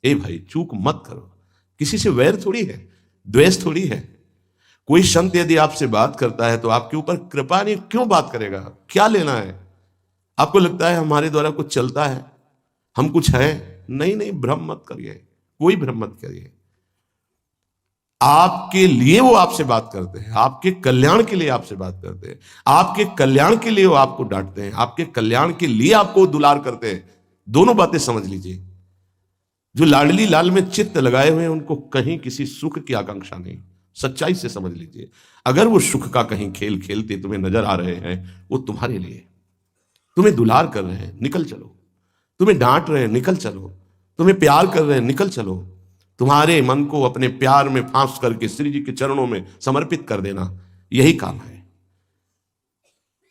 ए भाई चूक मत करो, किसी से वैर थोड़ी है, द्वेष थोड़ी है। कोई संत यदि आपसे बात करता है तो आपके ऊपर कृपा नहीं, क्यों बात करेगा, क्या लेना है? आपको लगता है हमारे द्वारा कुछ चलता है, हम कुछ है? नहीं नहीं, भ्रम मत करिए, कोई भ्रम मत करिए। आपके लिए वो आपसे बात करते हैं, आपके कल्याण के लिए आपसे बात करते हैं, आपके कल्याण के लिए वो आपको डांटते हैं, आपके कल्याण के लिए आपको दुलार करते हैं। दोनों बातें समझ लीजिए। जो लाडली लाल में चित्त लगाए हुए हैं उनको कहीं किसी सुख की आकांक्षा नहीं, सच्चाई से समझ लीजिए। अगर वो सुख का कहीं खेल खेलते तुम्हें नजर आ रहे हैं, वो तुम्हारे लिए, तुम्हें दुलार कर रहे हैं, निकल चलो। तुम्हें डांट रहे हैं, निकल चलो। तुम्हें प्यार कर रहे हैं, निकल चलो। तुम्हारे मन को अपने प्यार में फांस करके श्री जी के चरणों में समर्पित कर देना, यही काम है।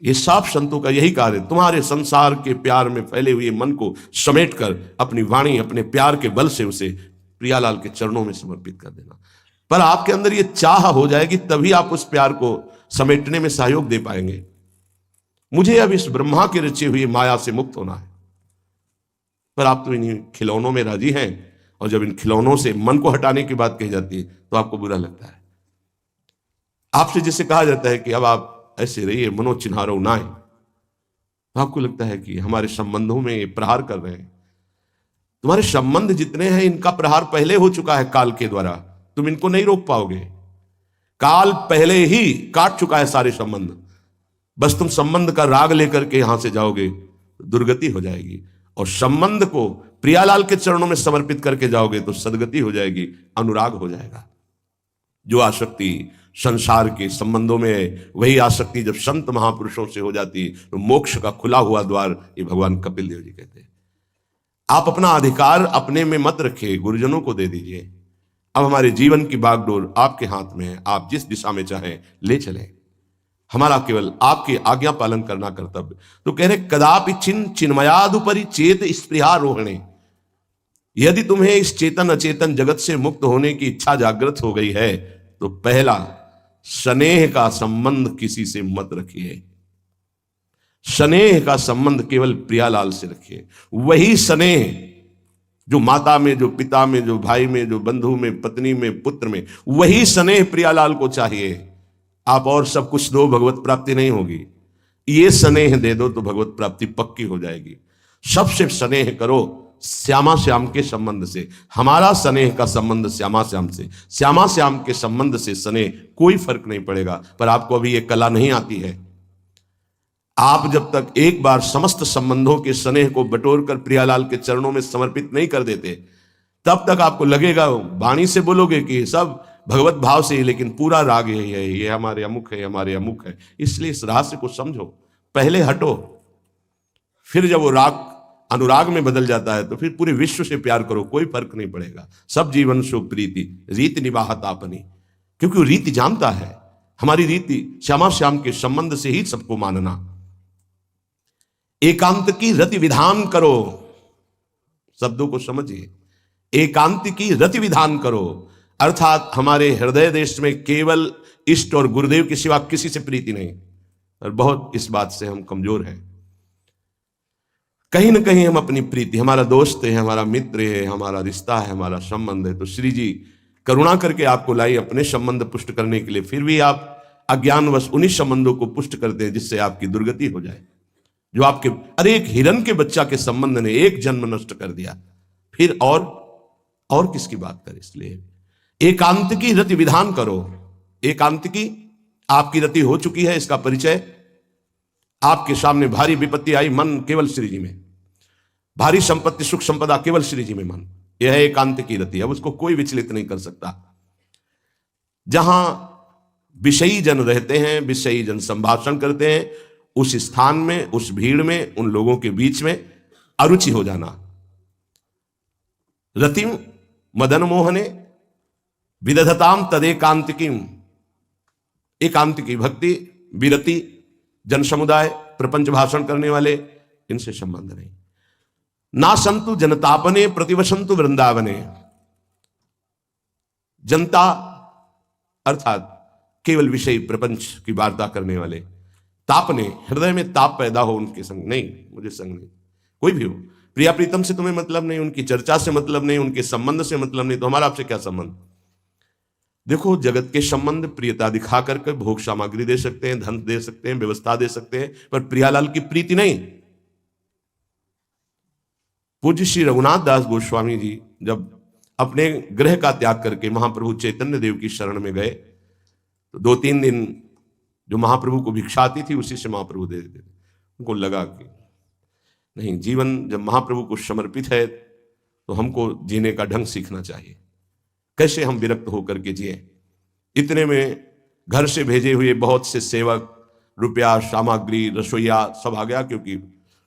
ये साफ संतों का यही कार्य है। तुम्हारे संसार के प्यार में फैले हुए मन को समेटकर अपनी वाणी, अपने प्यार के बल से उसे प्रियालाल के चरणों में समर्पित कर देना। पर आपके अंदर ये चाह हो जाएगी, तभी आप उस प्यार को समेटने में सहयोग दे पाएंगे। मुझे अब इस ब्रह्मा के रचे हुए माया से मुक्त होना है, पर आप तो इन खिलौनों में राजी हैं, और जब इन खिलौनों से मन को हटाने की बात कही जाती है तो आपको बुरा लगता है। आपसे जिसे कहा जाता है कि अब आप ऐसे रहिए, मनो चिन्हारो नाए, तो आपको लगता है कि हमारे संबंधों में ये प्रहार कर रहे हैं। तुम्हारे संबंध जितने हैं इनका प्रहार पहले हो चुका है काल के द्वारा, तुम इनको नहीं रोक पाओगे। काल पहले ही काट चुका है सारे संबंध। बस तुम संबंध का राग लेकर के यहां से जाओगे, दुर्गति हो जाएगी। और संबंध को प्रियालाल के चरणों में समर्पित करके जाओगे तो सदगति हो जाएगी, अनुराग हो जाएगा। जो आसक्ति संसार के संबंधों में है, वही आसक्ति जब संत महापुरुषों से हो जाती तो मोक्ष का खुला हुआ द्वार, ये भगवान कपिल देव जी कहते हैं। आप अपना अधिकार अपने में मत रखिए, गुरुजनों को दे दीजिए। अब हमारे जीवन की बागडोर आपके हाथ में है, आप जिस दिशा में चाहें ले चलें। हमारा केवल आपकी आज्ञा पालन करना कर्तव्य। तो कह रहे कदापि चिन्मयादुपरि चेत स्पृहा रोहिणी, यदि तुम्हें इस चेतन अचेतन जगत से मुक्त होने की इच्छा जागृत हो गई है तो पहला, स्नेह का संबंध किसी से मत रखिए। स्नेह का संबंध केवल प्रियालाल से रखिए। वही स्नेह जो माता में, जो पिता में, जो भाई में, जो बंधु में, पत्नी में, पुत्र में, वही स्नेह प्रियालाल को चाहिए। आप और सब कुछ दो, भगवत प्राप्ति नहीं होगी। ये स्नेह दे दो तो भगवत प्राप्ति पक्की हो जाएगी। सबसे स्नेह करो श्यामा श्याम के संबंध से। हमारा स्नेह का संबंध श्यामा श्याम से, श्यामा श्याम के संबंध से स्नेह, कोई फर्क नहीं पड़ेगा। पर आपको अभी ये कला नहीं आती है। आप जब तक एक बार समस्त संबंधों के स्नेह को बटोर कर प्रियालाल के चरणों में समर्पित नहीं कर देते, तब तक आपको लगेगा, वाणी से बोलोगे कि सब भगवत भाव से ही, लेकिन पूरा राग यही है, ये हमारे अमुक है, हमारे अमुक है। इसलिए इस रहस्य को समझो, पहले हटो, फिर जब वो राग अनुराग में बदल जाता है तो फिर पूरे विश्व से प्यार करो, कोई फर्क नहीं पड़ेगा। सब जीवन सो प्रीति रीत निभाहत आपनी, क्योंकि वो रीति जानता है। हमारी रीति श्यामा श्याम के संबंध से ही सबको मानना। एकांत की रति विधान करो, शब्दों को समझिए। एकांत की रति विधान करो, अर्थात हमारे हृदय देश में केवल इष्ट और गुरुदेव के सिवा किसी से प्रीति नहीं। और बहुत इस बात से हम कमजोर हैं। कहीं ना कहीं हम अपनी प्रीति, हमारा दोस्त है, हमारा मित्र है, हमारा रिश्ता है, हमारा संबंध है, तो श्री जी करुणा करके आपको लाई अपने संबंध पुष्ट करने के लिए। फिर भी आप अज्ञानवश उन्हीं संबंधों को पुष्ट करते हैं जिससे आपकी दुर्गति हो जाए। जो आपके, अरे एक हिरन के बच्चा के संबंध ने एक जन्म नष्ट कर दिया, फिर और किसकी बात करें। इसलिए एकांत की रति विधान करो। एकांत की आपकी रति हो चुकी है, इसका परिचय आपके सामने भारी विपत्ति आई, मन केवल श्री जी में, भारी संपत्ति सुख संपदा केवल श्री जी में मन, यह है एकांत की रति। अब उसको कोई विचलित नहीं कर सकता। जहां विषयी जन रहते हैं, विषयी जन संभाषण करते हैं, उस स्थान में, उस भीड़ में, उन लोगों के बीच में अरुचि हो जाना। रतिम मदन मोहने विदधताम तदेकांतिकीम, एकांत की भक्ति, विरति, जन समुदाय, प्रपंच भाषण करने वाले, इनसे संबंध नहीं। ना संतु जनतापने प्रतिवसंतु वृंदावने, जनता अर्थात केवल विषय प्रपंच की वार्ता करने वाले, तापने, हृदय में ताप पैदा हो उनके संग नहीं, मुझे संग नहीं, कोई भी हो, प्रिया प्रीतम से तुम्हें मतलब नहीं, उनकी चर्चा से मतलब नहीं, उनके संबंध से मतलब नहीं, तो हमारा आपसे क्या संबंध? देखो, जगत के संबंध प्रियता दिखा करके भोग सामग्री दे सकते हैं, धन दे सकते हैं, व्यवस्था दे सकते हैं, पर प्रियालाल की प्रीति नहीं। पूज्य श्री रघुनाथ दास गोस्वामी जी जब अपने गृह का त्याग करके महाप्रभु चैतन्य देव की शरण में गए, तो 2-3 दिन जो महाप्रभु को भिक्षा आती थी उसी से महाप्रभु दे देते थे। उनको लगा कि नहीं, जीवन जब महाप्रभु को समर्पित है तो हमको जीने का ढंग सीखना चाहिए, कैसे हम विरक्त होकर के जिए। इतने में घर से भेजे हुए बहुत से सेवक, रुपया, सामग्री, रसोईया सब आ गया, क्योंकि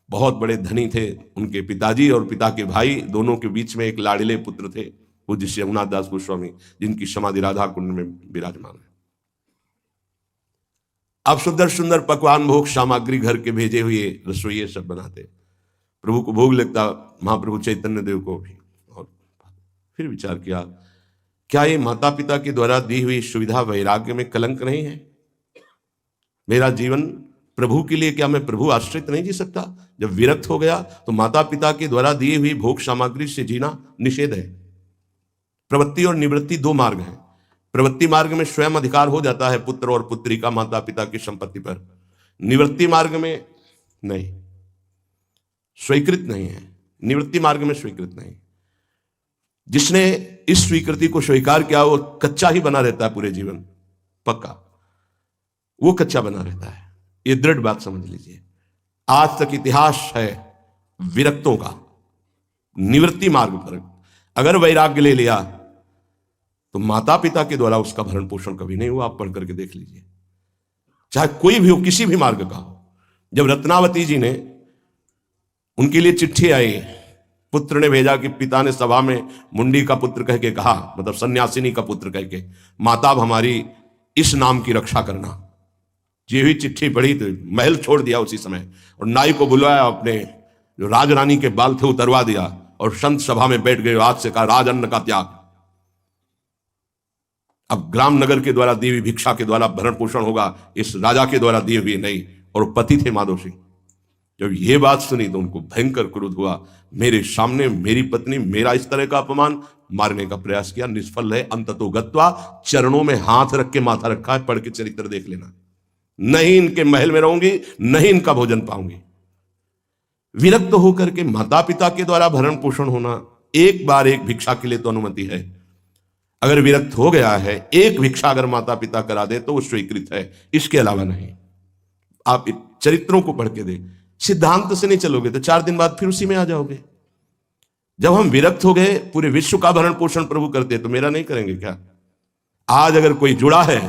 बहुत बड़े धनी थे उनके पिताजी, और पिता के भाई दोनों के बीच में एक लाड़िले पुत्र थे पूज्य श्री रघुनाथ दास गोस्वामी, जिनकी समाधि राधा कुंड में विराजमान है। अब सुंदर सुंदर पकवान, भोग सामग्री घर के भेजे हुए रसोइये सब बनाते, प्रभु को भोग लगता, महाप्रभु चैतन्य देव को भी। और फिर विचार किया, क्या ये माता पिता के द्वारा दी हुई सुविधा वैराग्य में कलंक नहीं है? मेरा जीवन प्रभु के लिए, क्या मैं प्रभु आश्रित नहीं जी सकता? जब विरक्त हो गया तो माता पिता के द्वारा दी हुई भोग सामग्री से जीना निषेध है। प्रवृत्ति और निवृत्ति 2 मार्ग हैं। प्रवृत्ति मार्ग में स्वयं अधिकार हो जाता है पुत्र और पुत्री का माता पिता की संपत्ति पर, निवृत्ति मार्ग में नहीं, स्वीकृत नहीं है। निवृत्ति मार्ग में स्वीकृत नहीं। जिसने इस स्वीकृति को स्वीकार किया वो कच्चा ही बना रहता है पूरे जीवन, पक्का वो कच्चा बना रहता है। ये दृढ़ बात समझ लीजिए। आज तक इतिहास है विरक्तों का। निवृत्ति मार्ग पर अगर वैराग्य ले लिया तो माता पिता के द्वारा उसका भरण पोषण कभी नहीं हुआ। आप पढ़ करके देख लीजिए, चाहे कोई भी हो, किसी भी मार्ग का हो। जब रत्नावती जी ने, उनके लिए चिट्ठी आई, पुत्र ने भेजा कि पिता ने सभा में मुंडी का पुत्र कह के कहा, मतलब सन्यासिनी का पुत्र कह के, माता अब हमारी इस नाम की रक्षा करना। ये हुई चिट्ठी पढ़ी तो महल छोड़ दिया उसी समय, और नाई को बुलाया, अपने जो राजरानी के बाल थे उतरवा दिया, और संत सभा में बैठ गए। आज से कहा राज अन्न का त्याग। अब ग्राम नगर के द्वारा दी हुई भिक्षा के द्वारा भरण पोषण होगा, इस राजा के द्वारा दी हुई नहीं। और पति थे माधव सिंह। जब ये बात सुनी तो उनको भयंकर क्रोध हुआ। मेरे सामने मेरी पत्नी, मेरा इस तरह का अपमान, मारने का प्रयास किया, निष्फल है। अंततो गत्वा, चरणों में हाथ रख के माथा रखा है, पढ़ के चरित्र देख लेना। नहीं इनके महल में रहूंगी, नहीं इनका भोजन पाऊंगी। विरक्त होकर के माता पिता के द्वारा भरण पोषण होना, एक बार एक भिक्षा के लिए तो अनुमति है। अगर विरक्त हो गया है, एक भिक्षा अगर माता पिता करा दे तो वो स्वीकृत है, इसके अलावा नहीं। आप चरित्रों को पढ़ के दे, सिद्धांत से नहीं चलोगे तो 4 दिन बाद फिर उसी में आ जाओगे। जब हम विरक्त हो गए, पूरे विश्व का भरण पोषण प्रभु करते, तो मेरा नहीं करेंगे क्या? आज अगर कोई जुड़ा है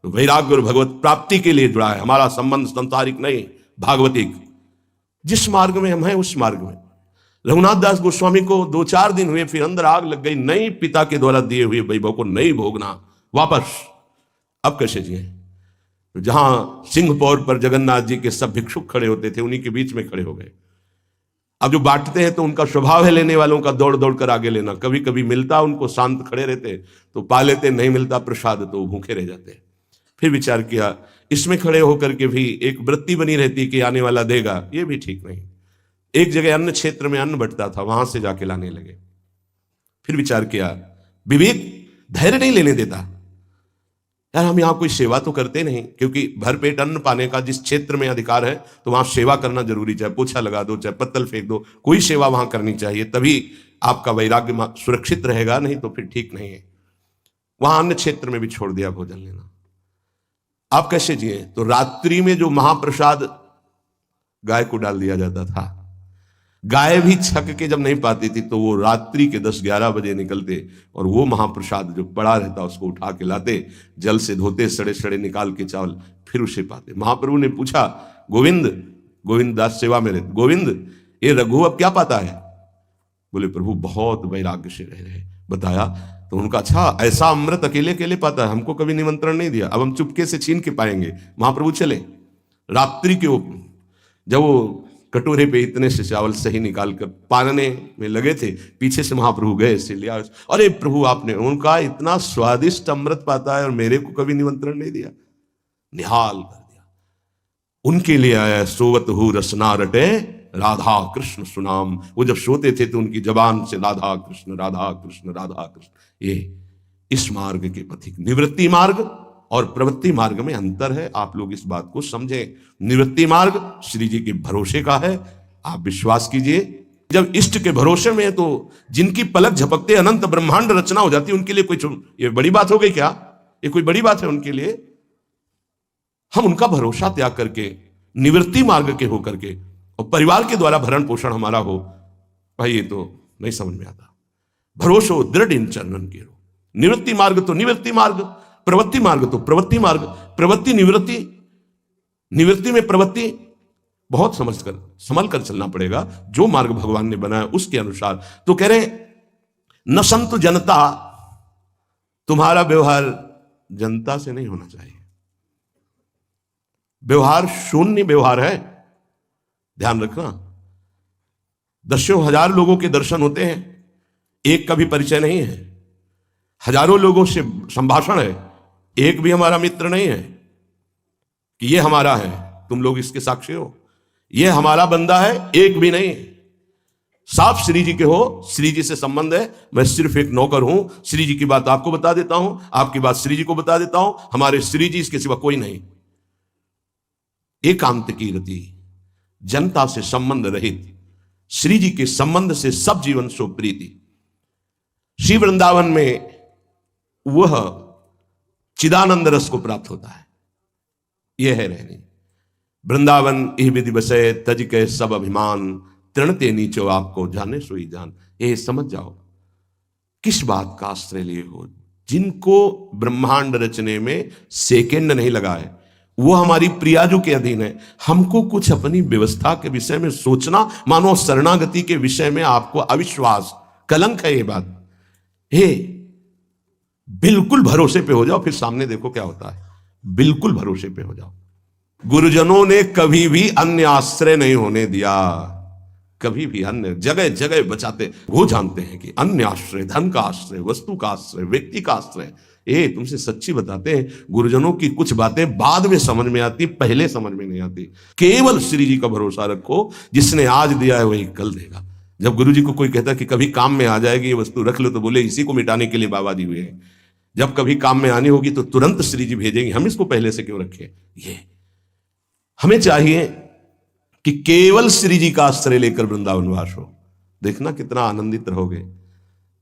तो वैराग्य और भगवत प्राप्ति के लिए जुड़ा है। हमारा संबंध संसारिक नहीं, भागवतिक। जिस मार्ग में हम हैं उस मार्ग में। रघुनाथ दास गोस्वामी को 2-4 दिन हुए, फिर अंदर आग लग गई। नहीं, पिता के द्वारा दिए हुए वैभव को नहीं भोगना, वापस। अब कैसे जिए? जहां सिंहपौर पर जगन्नाथ जी के सब भिक्षुक खड़े होते थे, उन्हीं के बीच में खड़े हो गए। अब जो बांटते हैं तो उनका स्वभाव है लेने वालों का दौड़ दौड़ कर आगे लेना। कभी कभी मिलता उनको, शांत खड़े रहते तो पा लेते, नहीं मिलता प्रसाद तो भूखे रह जाते। फिर विचार किया, इसमें खड़े होकर के भी एक वृत्ति बनी रहती कि आने वाला देगा, ये भी ठीक नहीं। एक जगह अन्न क्षेत्र में अन्न बंटता था, वहां से जाके लाने लगे। फिर विचार किया, विवेक धैर्य नहीं लेने देता। यार हम यहाँ कोई सेवा तो करते नहीं, क्योंकि भरपेट अन्न पाने का जिस क्षेत्र में अधिकार है तो वहां सेवा करना जरूरी। चाहे पोछा लगा दो, चाहे पत्तल फेंक दो, कोई सेवा वहां करनी चाहिए, तभी आपका वैराग्य सुरक्षित रहेगा, नहीं तो फिर ठीक नहीं है। वहां अन्य क्षेत्र में भी छोड़ दिया भोजन लेना। आप कैसे जिए? तो रात्रि में जो महाप्रसाद गाय को डाल दिया जाता था, गाय भी छक के जब नहीं पाती थी तो वो रात्रि के 10-11 बजे निकलते और वो महाप्रसाद जो पड़ा रहता उसको उठा के लाते, जल से धोते, सड़े सड़े निकाल के चावल, फिर उसे पाते। महाप्रभु ने पूछा, गोविंद दास सेवा में रहते, गोविंद ये रघु अब क्या पाता है? बोले प्रभु बहुत वैराग्य से रह रहे। बताया तो उनका, अच्छा ऐसा अमृत अकेले अकेले पाता है, हमको कभी निमंत्रण नहीं दिया, अब हम चुपके से छीन के पाएंगे। महाप्रभु चले रात्रि के, जब वो कटोरे पे इतने से चावल सही निकाल कर पानने में लगे थे, पीछे से महाप्रभु गए, से लिया। अरे प्रभु आपने, उनका इतना स्वादिष्ट अमृत पाता है और मेरे को कभी निमंत्रण नहीं दिया, निहाल कर दिया। उनके लिए आया, सोवत हु रसना रटे राधा कृष्ण सुनाम। वो जब सोते थे तो उनकी जबान से राधा कृष्ण राधा कृष्ण राधा कृष्ण। ये इस मार्ग के पथिक। निवृत्ति मार्ग और प्रवृत्ति मार्ग में अंतर है, आप लोग इस बात को समझें। निवृत्ति मार्ग श्री जी के भरोसे का है, आप विश्वास कीजिए। जब इष्ट के भरोसे में है तो जिनकी पलक झपकते अनंत ब्रह्मांड रचना हो जाती है, उनके लिए कोई ये बड़ी बात हो गई क्या? ये कोई बड़ी बात है उनके लिए? हम उनका भरोसा त्याग करके निवृत्ति मार्ग के होकर के और परिवार के द्वारा भरण पोषण हमारा हो, भाई ये तो नहीं समझ में आता। भरोसो दृढ़ इन चरणन के। निवृत्ति मार्ग तो निवृत्ति मार्ग, प्रवृत्ति मार्ग तो प्रवृत्ति मार्ग। प्रवृत्ति निवृत्ति, निवृत्ति में प्रवृत्ति, बहुत संभल कर चलना पड़ेगा। जो मार्ग भगवान ने बनाया उसके अनुसार। तो कह रहे न संतु जनता, तुम्हारा व्यवहार जनता से नहीं होना चाहिए। व्यवहार शून्य व्यवहार है, ध्यान रखना। दसों हजार लोगों के दर्शन होते हैं, एक का भी परिचय नहीं है। हजारों लोगों से संभाषण है, एक भी हमारा मित्र नहीं है कि ये हमारा है, तुम लोग इसके साक्षी हो। ये हमारा बंदा है, एक भी नहीं। साफ श्री जी के हो, श्री जी से संबंध है। मैं सिर्फ एक नौकर हूं, श्री जी की बात आपको बता देता हूं, आपकी बात श्री जी को बता देता हूं। हमारे श्री जी, इसके सिवा कोई नहीं। एकांत की रति, जनता से संबंध रहित, श्री जी के संबंध से सब जीवन सो प्रीति। श्री वृंदावन में वह चिदानंद रस को प्राप्त होता है। यह है रहनी। वृंदावन इह विधि बसे, तज के सब अभिमान, तृणते नीचो आपको जाने सोई जान। ये समझ जाओ किस बात का आश्रय लिए हो। जिनको ब्रह्मांड रचने में सेकेंड नहीं लगा है, वो हमारी प्रियाजू के अधीन है। हमको कुछ अपनी व्यवस्था के विषय में सोचना, मानो शरणागति के विषय में आपको अविश्वास, कलंक है ये बात। हे, बिल्कुल भरोसे पे हो जाओ, फिर सामने देखो क्या होता है। बिल्कुल भरोसे पे हो जाओ। गुरुजनों ने कभी भी अन्य आश्रय नहीं होने दिया, कभी भी। अन्य जगह जगह बचाते। वो जानते हैं कि अन्य आश्रय, धन का आश्रय, वस्तु का आश्रय, व्यक्ति का आश्रय, ये तुमसे सच्ची बताते हैं, गुरुजनों की कुछ बातें बाद में समझ में आती, पहले समझ में नहीं आती। केवल श्री जी का भरोसा रखो, जिसने आज दिया है वही कल देगा। जब गुरु जी को कोई कहता कि कभी काम में आ जाएगी ये वस्तु, रख लो, तो बोले इसी को मिटाने के लिए बाबा जी हुए हैं। जब कभी काम में आनी होगी तो तुरंत श्री जी भेजेंगे, हम इसको पहले से क्यों रखें। ये हमें चाहिए कि केवल श्री जी का आश्रय लेकर वृंदावन वास हो। देखना कितना आनंदित रहोगे।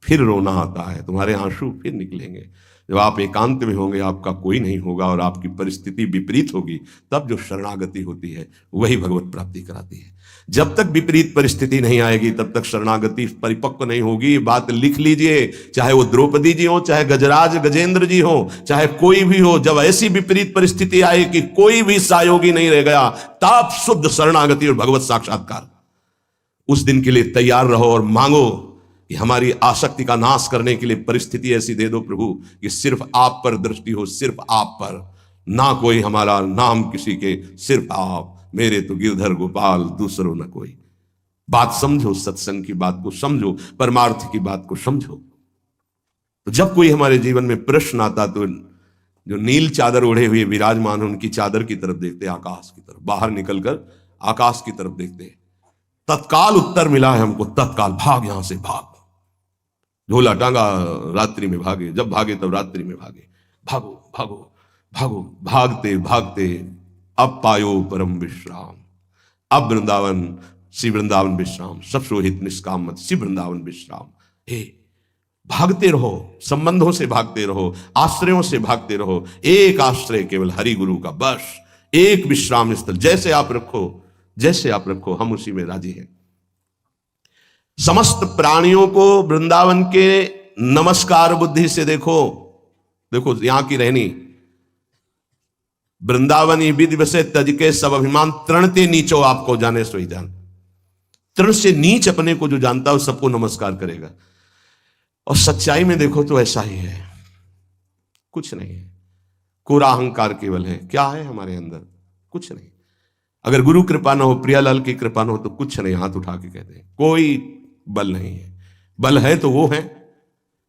फिर रोना आता है, तुम्हारे आंसू फिर निकलेंगे। जब आप एकांत में होंगे, आपका कोई नहीं होगा और आपकी परिस्थिति विपरीत होगी, तब जो शरणागति होती है वही भगवत प्राप्ति कराती है। जब तक विपरीत परिस्थिति नहीं आएगी तब तक शरणागति परिपक्व नहीं होगी। बात लिख लीजिए, चाहे वो द्रौपदी जी हो, चाहे गजराज गजेंद्र जी हो, चाहे कोई भी हो। जब ऐसी विपरीत परिस्थिति आए कि कोई भी सहयोगी नहीं रह गया, तब शुद्ध शरणागति और भगवत साक्षात्कार। उस दिन के लिए तैयार रहो और मांगो कि हमारी आसक्ति का नाश करने के लिए परिस्थिति ऐसी दे दो प्रभु कि सिर्फ आप पर दृष्टि हो, सिर्फ आप पर, ना कोई हमारा, नाम किसी के, सिर्फ आप। मेरे तो गिरधर गोपाल, दूसरों न कोई। बात समझो, सत्संग की बात को समझो, परमार्थ की बात को समझो। तो जब कोई हमारे जीवन में प्रश्न आता तो जो नील चादर ओढ़े हुए विराजमान, उनकी चादर की तरफ देखते, आकाश की तरफ। बाहर निकलकर आकाश की तरफ देखते, तत्काल उत्तर मिला है हमको। तत्काल भाग, यहां से भाग। झोला टांगा, रात्रि में भागे, जब भागे तब रात्रि में भागे। भागो भागो भागो, भागते भागते अब पायो परम विश्राम। अब वृंदावन, श्री वृंदावन विश्राम, सब सोहित निष्काम मत, श्री वृंदावन विश्राम। हे, भागते रहो, संबंधों से भागते रहो, आश्रयों से भागते रहो। एक आश्रय केवल हरि गुरु का, बस एक विश्राम स्थल। जैसे आप रखो, जैसे आप रखो, हम उसी में राजी हैं। समस्त प्राणियों को वृंदावन के नमस्कार बुद्धि से देखो। देखो यहां की रहनी, वृंदावन विधि बसे, तज के सब अभिमान, तृणते नीचो आपको जाने सोई जान। तृण से नीच अपने को जो जानता है, सबको नमस्कार करेगा। और सच्चाई में देखो तो ऐसा ही है, कुछ नहीं है। कोरा अहंकार केवल है। क्या है हमारे अंदर? कुछ नहीं। अगर गुरु कृपा ना हो, प्रियालाल की कृपा ना हो, तो कुछ नहीं। हाथ उठा के कहते हैं कोई बल नहीं है। बल है तो वो है,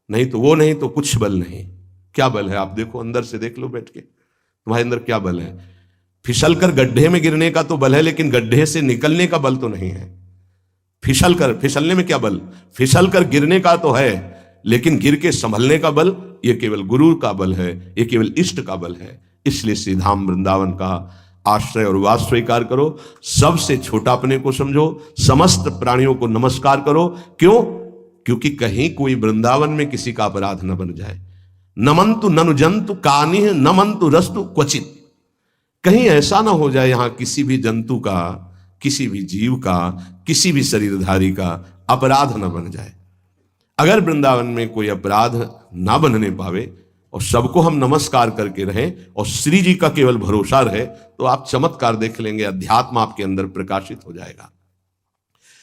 नहीं तो वो नहीं, तो कुछ बल नहीं। क्या बल है? आप देखो, अंदर से देख लो बैठ के, तुम्हारे अंदर क्या बल है। फिसल कर गड्ढे में गिरने का तो बल है, लेकिन गड्ढे से निकलने का बल तो नहीं है। फिसलने में क्या बल, फिसल कर गिरने का तो है, लेकिन गिर के संभलने का बल ये केवल गुरु का बल है, ये केवल इष्ट का बल है। इसलिए श्री धाम वृंदावन का आश्रय और वास स्वीकार करो, सबसे छोटा अपने को समझो, समस्त प्राणियों को नमस्कार करो। क्यों? क्योंकि कहीं कोई वृंदावन में किसी का अपराध न बन जाए। नमंतु ननु जंतु कानिह नमंतु रस्तु क्वचित, कहीं ऐसा ना हो जाए यहां किसी भी जंतु का, किसी भी जीव का, किसी भी शरीरधारी का अपराध न बन जाए। अगर वृंदावन में कोई अपराध ना बनने पावे और सबको हम नमस्कार करके रहें और श्री जी का केवल भरोसा रहे, तो आप चमत्कार देख लेंगे, अध्यात्म आपके अंदर प्रकाशित हो जाएगा।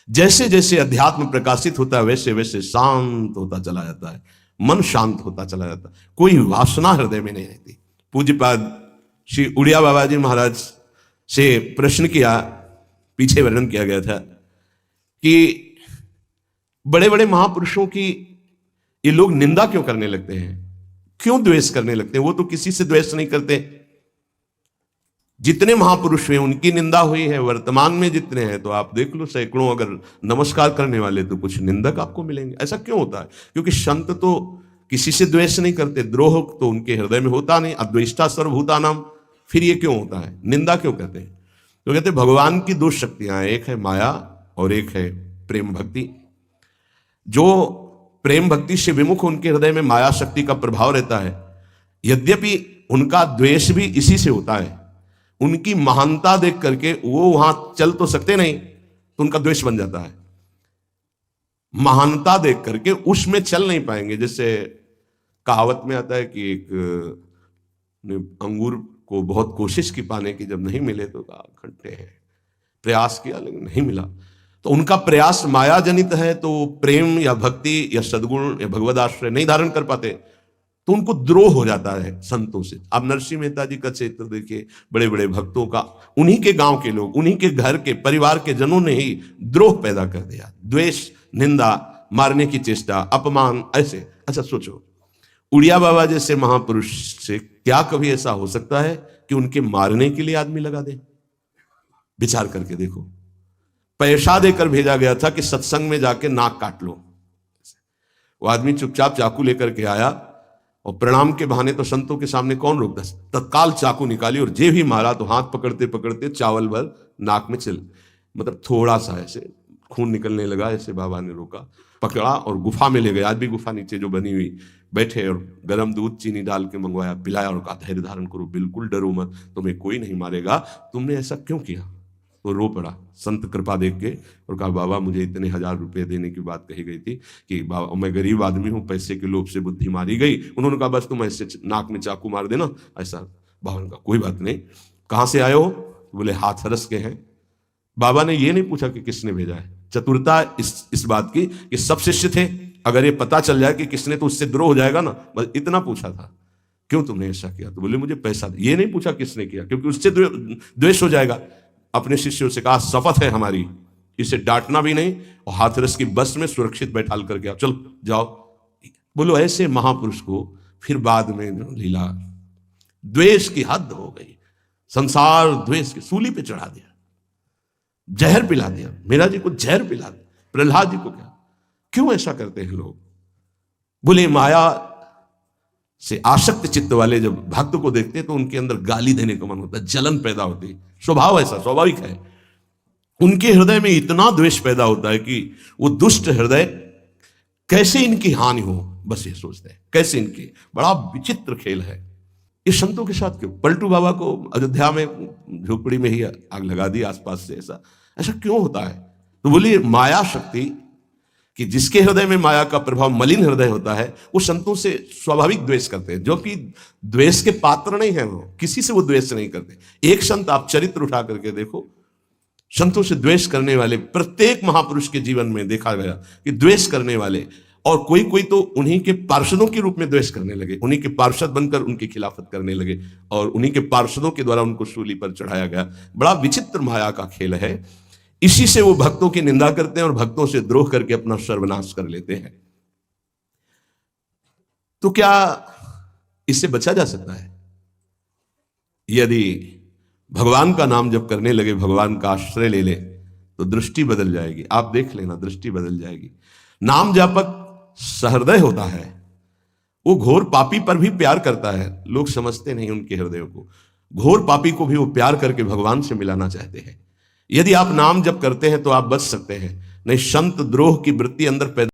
जैसे जैसे अध्यात्म प्रकाशित होता है वैसे वैसे शांत होता चला जाता है, मन शांत होता चला जाता है, कोई वासना हृदय में नहीं रहती। पूज्यपाद श्री उड़िया बाबा जी महाराज से प्रश्न किया, पीछे वर्णन किया गया था कि बड़े बड़े महापुरुषों की ये लोग निंदा क्यों करने लगते हैं, क्यों द्वेष करने लगते हैं? वो तो किसी से द्वेष नहीं करते। जितने महापुरुष हैं उनकी निंदा हुई है, वर्तमान में जितने हैं तो आप देख लो सैकड़ों अगर नमस्कार करने वाले तो कुछ निंदक आपको मिलेंगे। ऐसा क्यों होता है? क्योंकि संत तो किसी से द्वेष नहीं करते, द्रोह तो उनके हृदय में होता नहीं, अद्वेष्टा सर्वभूतानाम। फिर ये क्यों होता है, निंदा क्यों कहते हैं? तो कहते भगवान की दो शक्तियां, एक है माया और एक है प्रेम भक्ति। जो प्रेम भक्ति से विमुख, उनके हृदय में माया शक्ति का प्रभाव रहता है। यद्यपि उनका द्वेष भी इसी से होता है, उनकी महानता देख करके वो वहां चल तो सकते नहीं, तो उनका द्वेष बन जाता है। महानता देख करके उसमें चल नहीं पाएंगे। जैसे कहावत में आता है कि एक अंगूर को बहुत कोशिश की पाने की, जब नहीं मिले तो कहा खट्टे हैं, प्रयास किया लेकिन नहीं मिला। तो उनका प्रयास माया जनित है, तो प्रेम या भक्ति या सद्गुण या भगवद आश्रय नहीं धारण कर पाते, तो उनको द्रोह हो जाता है संतों से। आप नरसिंह मेहता जी का क्षेत्र देखिए, बड़े बड़े भक्तों का, उन्हीं के गांव के लोग, उन्हीं के घर के परिवार के जनों ने ही द्रोह पैदा कर दिया। द्वेष, निंदा, मारने की चेष्टा, अपमान, ऐसे। अच्छा सोचो, उड़िया बाबा जैसे महापुरुष से क्या कभी ऐसा हो सकता है कि उनके मारने के लिए आदमी लगा दे? विचार करके देखो। पैसा देकर भेजा गया था कि सत्संग में जाके नाक काट लो। वो आदमी चुपचाप चाकू लेकर के आया और प्रणाम के बहाने तो संतों के सामने कौन रोकता, तत्काल चाकू निकाली और जे भी मारा तो हाथ पकड़ते पकड़ते चावल भर नाक में चल, मतलब थोड़ा सा ऐसे खून निकलने लगा। ऐसे बाबा ने रोका, पकड़ा और गुफा में ले गए। आज भी गुफा नीचे जो बनी हुई, बैठे और गर्म दूध चीनी डाल के मंगवाया, पिलाया और कहा धैर्य धारण करो, बिल्कुल डरो मत, तुम्हें कोई नहीं मारेगा, तुमने ऐसा क्यों किया? तो रो पड़ा संत कृपा देख के और कहा बाबा मुझे इतने 1000 रुपए देने की बात कही गई थी कि बाबा मैं गरीब आदमी हूँ, पैसे के लोभ से बुद्धि मारी गई। उन्होंने कहा बस तुम ऐसे नाक में चाकू मार देना ऐसा। बाबा ने कहा कोई बात नहीं, कहाँ से आए हो? बोले हाथरस के हैं। बाबा ने ये नहीं पूछा कि किसने भेजा है। चतुरता इस बात की कि सब शिष्य थे, अगर ये पता चल जाए कि किसने तो उससे द्रोह हो जाएगा ना, बस इतना पूछा था क्यों तुमने ऐसा किया? तो बोले मुझे पैसा दे। ये नहीं पूछा किसने किया, क्योंकि उससे द्वेष हो जाएगा। अपने शिष्यों से कहा शपथ है हमारी, इसे डांटना भी नहीं और हाथरस की बस में सुरक्षित बैठाल करके आओ, चलो जाओ। बोलो ऐसे महापुरुष को फिर बाद में लीला, द्वेष की हद हो गई, संसार द्वेष की सूली पे चढ़ा दिया, जहर पिला दिया। मीरा जी को जहर पिला दिया, प्रहलाद जी को क्या? क्यों ऐसा करते हैं लोग? बोले माया से आसक्त चित्त वाले जब भक्त को देखते हैं तो उनके अंदर गाली देने का मन होता है, जलन पैदा होती है। स्वभाव ऐसा स्वाभाविक है। उनके हृदय में इतना द्वेष पैदा होता है कि वो दुष्ट हृदय कैसे इनकी हानि हो, बस ये सोचते हैं कैसे इनकी। बड़ा विचित्र खेल है ये संतों के साथ। क्यों? पलटू बाबा को अयोध्या में झोपड़ी में ही आग लगा दी आसपास से। ऐसा क्यों होता है? तो बोलिए माया शक्ति कि जिसके हृदय में माया का प्रभाव, मलिन हृदय होता है, वो संतों से स्वाभाविक द्वेष करते हैं, जो कि द्वेष के पात्र नहीं है। वो किसी से वो द्वेष नहीं करते। एक संत आप चरित्र उठा करके देखो, संतों से द्वेष करने वाले प्रत्येक महापुरुष के जीवन में देखा गया कि द्वेष करने वाले, और कोई कोई तो उन्हीं के पार्षदों के रूप में द्वेष करने लगे, उन्हीं के पार्षद बनकर उनकी खिलाफत करने लगे और उन्हीं के पार्षदों के द्वारा उनको सूली पर चढ़ाया गया। बड़ा विचित्र माया का खेल है। इसी से वो भक्तों की निंदा करते हैं और भक्तों से द्रोह करके अपना सर्वनाश कर लेते हैं। तो क्या इससे बचा जा सकता है? यदि भगवान का नाम जब करने लगे, भगवान का आश्रय ले ले, तो दृष्टि बदल जाएगी। आप देख लेना, दृष्टि बदल जाएगी। नाम जापक सहृदय होता है, वो घोर पापी पर भी प्यार करता है। लोग समझते नहीं उनके हृदय को। घोर पापी को भी वो प्यार करके भगवान से मिलाना चाहते हैं। यदि आप नाम जप करते हैं तो आप बच सकते हैं, नहीं संत द्रोह की वृत्ति अंदर पैदा